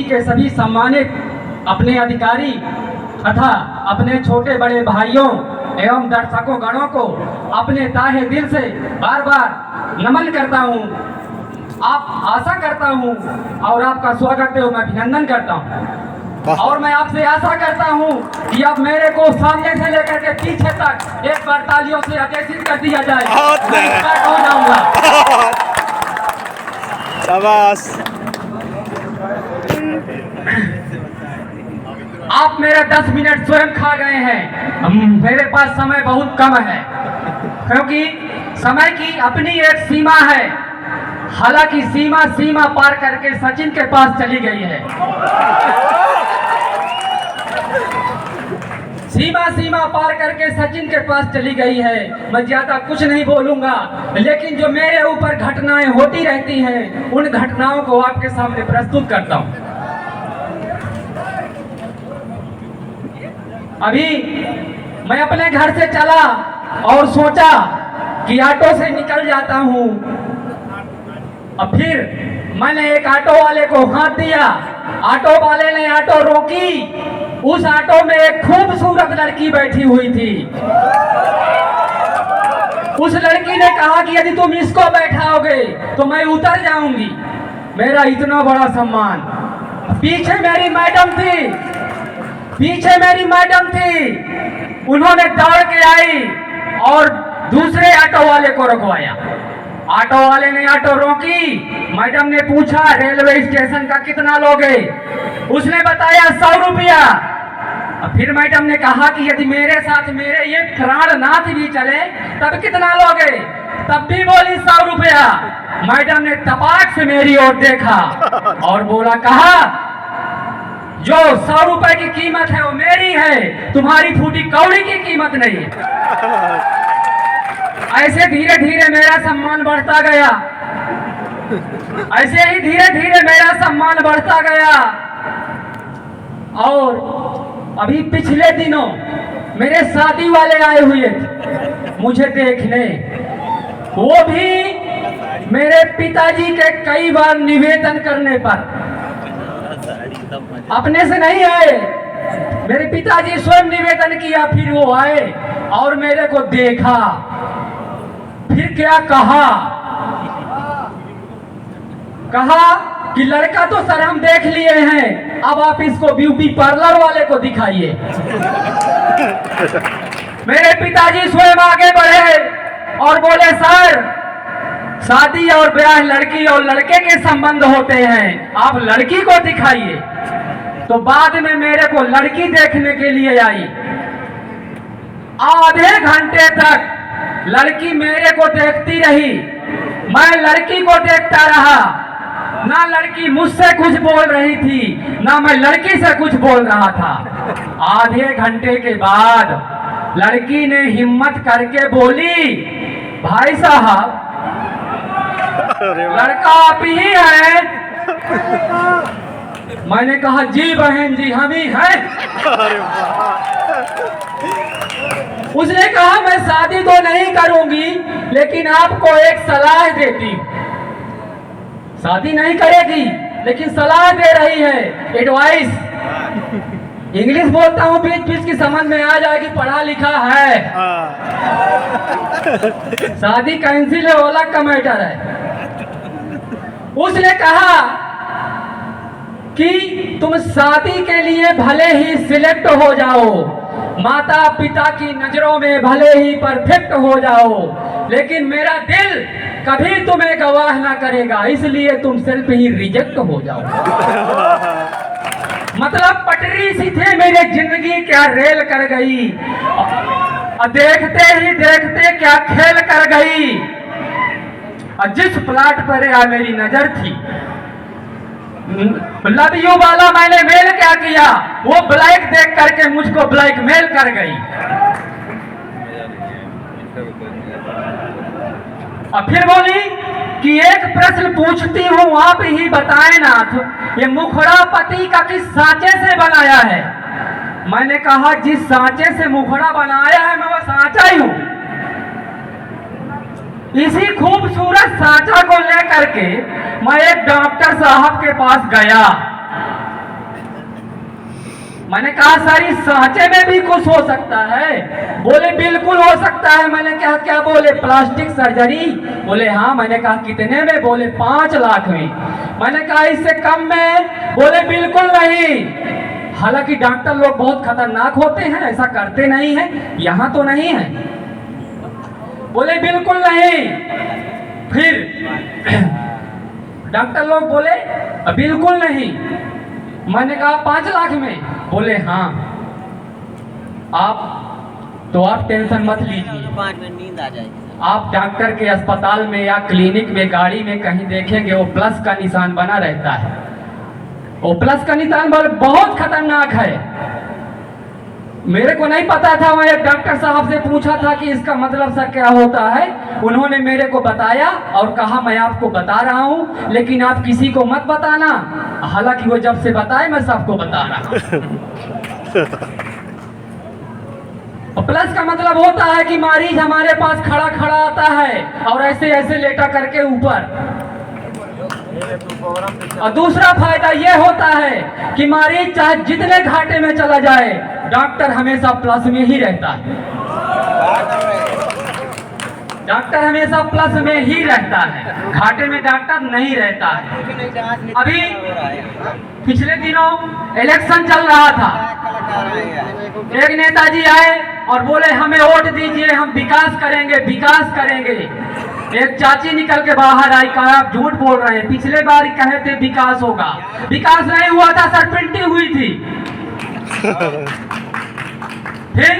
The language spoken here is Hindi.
के सभी सम्मानित अपने अधिकारी तथा अपने छोटे बड़े भाइयों एवं दर्शकों गणों को अपने ताहे दिल से बार बार नमन करता हूँ। आप आशा करता हूँ और आपका स्वागत है, मैं अभिनंदन करता हूँ। और मैं आपसे आशा करता हूँ कि अब मेरे को सामने से लेकर के पीछे तक एक बार तालियों से आदेशित कर दिया जाए। मैं स्टार्ट हो जाऊंगा। शाबाश। आप मेरे 10 मिनट स्वयं खा गए हैं। मेरे पास समय बहुत कम है, क्योंकि समय की अपनी एक सीमा है। हालांकि सीमा पार करके सचिन के पास चली गई है। सीमा पार करके सचिन के पास चली गई है। मैं ज्यादा कुछ नहीं बोलूंगा, लेकिन जो मेरे ऊपर घटनाएं होती रहती हैं उन घटनाओं को आपके सामने प्रस्तुत करता हूं। अभी मैं अपने घर से चला और सोचा कि ऑटो से निकल जाता हूं। अब फिर मैंने एक ऑटो वाले को हाथ दिया। ऑटो वाले ने ऑटो रोकी। उस ऑटो में एक खूबसूरत लड़की बैठी हुई थी। उस लड़की ने कहा कि यदि तुम इसको बैठाओगे तो मैं उतर जाऊंगी। मेरा इतना बड़ा सम्मान। पीछे मेरी मैडम थी। उन्होंने दौड़ के आई और दूसरे ऑटो वाले को रुकवाया। ऑटो वाले ने ऑटो रोकी। मैडम ने पूछा रेलवे स्टेशन का कितना लोगे? उसने बताया 100 रुपया। फिर मैडम ने कहा कि यदि मेरे साथ मेरे ये प्राणनाथ भी चले तब कितना लोगे? तब भी बोली 100 रुपया। मैडम ने तपाक से मेरी ओर देखा और बोला, कहा जो 100 रुपए की कीमत है वो मेरी है, तुम्हारी फूटी कौड़ी की कीमत नहीं है। ऐसे धीरे धीरे मेरा सम्मान बढ़ता गया। ऐसे ही धीरे धीरे मेरा सम्मान बढ़ता गया। और अभी पिछले दिनों मेरे शादी वाले आए हुए थे मुझे देखने। वो भी मेरे पिताजी के कई बार निवेदन करने पर, अपने से नहीं आए, मेरे पिताजी स्वयं निवेदन किया। फिर वो आए और मेरे को देखा। फिर क्या कहा कि लड़का तो सर हम देख लिए हैं, अब आप इसको ब्यूटी पार्लर वाले को दिखाइए। मेरे पिताजी स्वयं आगे बढ़े और बोले, सर शादी और ब्याह लड़की और लड़के के संबंध होते हैं, आप लड़की को दिखाइए। तो बाद में मेरे को लड़की देखने के लिए आई। आधे घंटे तक लड़की मेरे को देखती रही, मैं लड़की को देखता रहा। ना लड़की मुझसे कुछ बोल रही थी, ना मैं लड़की से कुछ बोल रहा था। आधे घंटे के बाद लड़की ने हिम्मत करके बोली, भाई साहब लड़का आप ही है? मैंने कहा, जी बहन जी हम ही हैं। उसने कहा, मैं शादी तो नहीं करूंगी, लेकिन आपको एक सलाह देती हूं। शादी नहीं करेगी लेकिन सलाह दे रही है, एडवाइस। इंग्लिश बोलता हूँ बीच बीच की, समझ में आ जाएगी, पढ़ा लिखा है। शादी कैंसिल है, ओला का मैटर है। उसने कहा कि तुम शादी के लिए भले ही सिलेक्ट हो जाओ, माता पिता की नजरों में भले ही परफेक्ट हो जाओ, लेकिन मेरा दिल कभी तुम्हें गवाह ना करेगा, इसलिए तुम सेल्फ ही रिजेक्ट हो जाओ। मतलब पटरी सी थे, मेरी जिंदगी क्या रेल कर गई, देखते ही देखते क्या खेल कर गई। और जिस प्लाट पर मेरी नजर थी, लव यू वाला मैंने मेल क्या किया, वो ब्लैक देख करके मुझको ब्लैक मेल कर गई। और फिर बोली कि एक प्रश्न पूछती हूँ, आप ही बताएं नाथ, ये मुखड़ा पति का किस सांचे से बनाया है? मैंने कहा, जिस सांचे से मुखड़ा बनाया है मैं वो सांचा ही हूँ। इसी खूबसूरत सांचा को लेकर के मैं एक डॉक्टर साहब के पास गया मैंने कहा सर इस सांचे में भी कुछ हो सकता है? बोले बिल्कुल हो सकता है। मैंने कहा क्या? बोले प्लास्टिक सर्जरी। बोले हाँ। मैंने कहा कितने में? बोले 5 लाख में। मैंने कहा इससे कम में? बोले बिल्कुल नहीं। हालांकि डॉक्टर लोग बहुत खतरनाक होते हैं, ऐसा करते नहीं है, यहाँ तो नहीं है। बोले बिल्कुल नहीं। फिर डॉक्टर लोग बोले बिल्कुल नहीं। मैंने कहा 5 लाख में? बोले हाँ। आप टेंशन मत लीजिए, 5 मिनट नींद आ जाएगी। आप डॉक्टर के अस्पताल में या क्लिनिक में गाड़ी में कहीं देखेंगे वो प्लस का निशान बना रहता है। वो प्लस का निशान बहुत खतरनाक है। मेरे को नहीं पता था। मैं एक डॉक्टर साहब से पूछा था कि इसका मतलब सर क्या होता है। उन्होंने मेरे को बताया और कहा मैं आपको बता रहा हूं, लेकिन आप किसी को मत बताना। हालांकि वो जब से बताए मैं सबको बता रहा हूं। प्लस का मतलब होता है कि मरीज हमारे पास खड़ा खड़ा आता है और ऐसे ऐसे लेटा करके ऊपर। और दूसरा फायदा यह होता है कि मरीज चाहे जितने घाटे में चला जाए, डॉक्टर हमेशा प्लस में ही रहता है। डॉक्टर हमेशा प्लस में ही रहता है, घाटे में डॉक्टर नहीं रहता है। अभी पिछले दिनों इलेक्शन चल रहा था। एक नेताजी आए और बोले हमें वोट दीजिए, हम विकास करेंगे, विकास करेंगे। एक चाची निकल के बाहर आई, कहा आप झूठ बोल रहे हैं, पिछले बार ही कहे थे विकास होगा। विकास नहीं हुआ था सर, प्रिंटिंग हुई थी। फिर